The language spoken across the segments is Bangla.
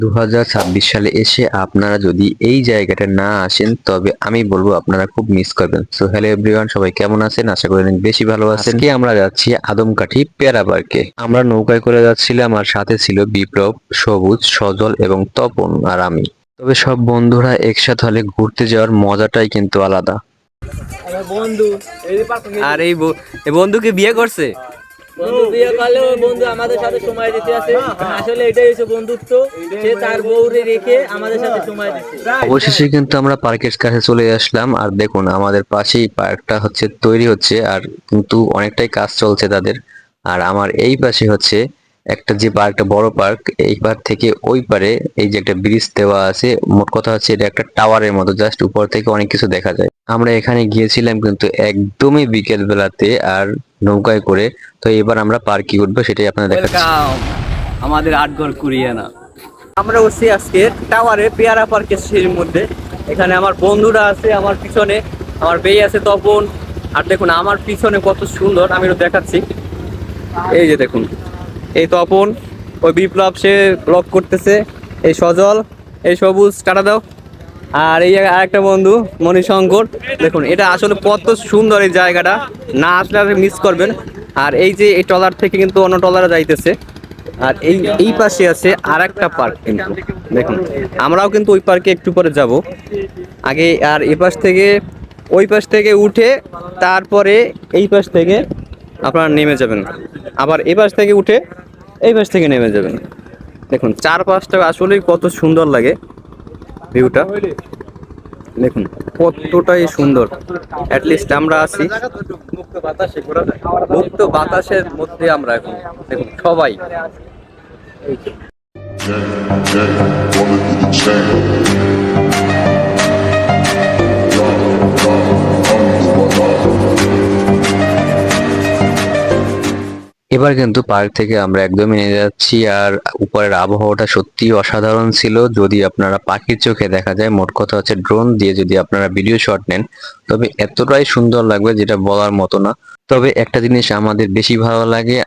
2026 সালে এসে আপনারা যদি এই জায়গাটা না আসেন তবে আমি বলবো আপনারা খুব মিস করবেন। সো হ্যালো এভরিওয়ান, সবাই কেমন আছেন? আশা করি অনেক বেশি ভালো আছেন। আজকে আমরা যাচ্ছি আদমকাঠি পেয়ারা পার্কে। আমরা নৌকায় করে যাচ্ছিলাম আর সাথে ছিল বিপ্লব, সবুজ, সজল এবং তপন আর আমি। তবে সব বন্ধুরা একসাথে হলে ঘুরতে যাওয়ার মজাটাই কিন্তু আলাদা। আমার বন্ধু আর এই বন্ধুকে বিয়ে করছে। বন্ধু বিয়ে করলেও বন্ধু আমাদের সাথে সময় দিতে আছে। আসলে এটাই হচ্ছে বন্ধুত্ব, সে তার বউরে রেখে আমাদের সাথে সময় দিচ্ছে। অবশেষে কিন্তু আমরা পার্কের কাছে চলে আসলাম আর দেখুন আমাদের পাশেই পার্কটা তৈরি হচ্ছে আর কিন্তু অনেকটাই কাজ চলছে তাদের। আর আমার এই পাশে হচ্ছে একটা যে পার্কটা বড় পার্ক, এই পার থেকে ওই পারে এই যে একটা ব্রিজ দেওয়া আছে। মোট কথা হচ্ছে এটা একটা টাওয়ারের মতো, জাস্ট উপর থেকে অনেক কিছু দেখা যায়। আমরা এখানে গিয়েছিলাম কিন্তু একদমই বিকেল বেলাতে আর নৌকায় করে। তো এবার আমরা পার্কে উঠবো, সেটাই আপনাদের দেখাচ্ছি। ওয়েলকাম আমাদের আটঘর কুরিয়ানা। আমরা বসছি আজকে টাওয়ারে পেয়ারা পার্কের সিঁড়ির মধ্যে। এখানে আমার বন্ধুরা আছে, আমার পিছনে আমার বেই আছে তপন। আর দেখুন আমার পিছনে কত সুন্দর, আমি একটু দেখাচ্ছি। এই যে দেখুন, এই তপন, ওই বিপ্লব সে ব্লগ করতেছে, এই সজল, এই সবুজ, টাটা দাও। আর এই আরেকটা বন্ধু মণিশঙ্কর। দেখুন এটা আসলে কত সুন্দর এই জায়গাটা, না আসলে আপনি মিস করবেন। আর এই যে এই ট্রলার থেকে কিন্তু অন্য ট্রলারে যাইতেছে। আর এই পাশে আছে আর একটা পার্ক কিন্তু দেখুন, আমরাও কিন্তু ওই পার্কে একটু পরে যাব আগে। আর এই পাশ থেকে ওই পাশ থেকে উঠে তারপরে এই পাশ থেকে আপনারা নেমে যাবেন, আবার এই পাশ থেকে উঠে এই পাশ থেকে নেমে যাবেন। দেখুন চারপাশটা আসলেই কত সুন্দর লাগে, ভিউটা দেখুন কতটাই সুন্দর। অ্যাটলিস্ট আমরা আছি মুক্ত বাতাসের মধ্যে। আমরা এখন দেখুন সবাই এবার কিন্তু পার্ক থেকে আমরা একদমই নিয়ে যাচ্ছি আর উপরের আবহাওয়াটা সত্যি অসাধারণ ছিল। যদি আপনারা পাখির চোখে দেখা যায়, মোট কথা হচ্ছে ড্রোন দিয়ে যদি আপনারা ভিডিও শট নেন তবে এতটাই সুন্দর লাগবে যেটা বলার মতো না। তবে একটা জিনিস আমাদের বেশি ভালো লাগে,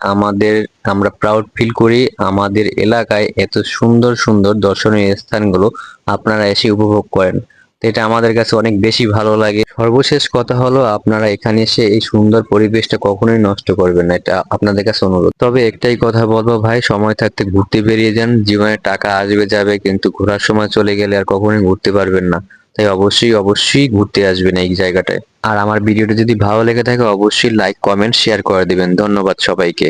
আমরা প্রাউড ফিল করি আমাদের এলাকায় এত সুন্দর সুন্দর দর্শনীয় স্থানগুলো আপনারা এসে উপভোগ করেন। তো এটা আমাদের কাছে অনেক বেশি ভালো লাগে। সর্বশেষ কথা হলো, আপনারা এখানে এসে এই সুন্দর পরিবেশটা কখনোই নষ্ট করবেন না, এটা আপনাদের কাছে অনুরোধ। তবে একটাই কথা বলবো ভাই, সময় থাকতে ঘুরতে বেরিয়ে যান। জীবনে টাকা আসবে যাবে, কিন্তু ঘোরার সময় চলে গেলে আর কখনোই ঘুরতে পারবেন না। তাই অবশ্যই অবশ্যই ঘুরতে আসবেন এই জায়গাটায়। আর আমার ভিডিওটা যদি ভালো লেগে থাকে অবশ্যই লাইক, কমেন্ট, শেয়ার করে দিবেন। ধন্যবাদ সবাইকে।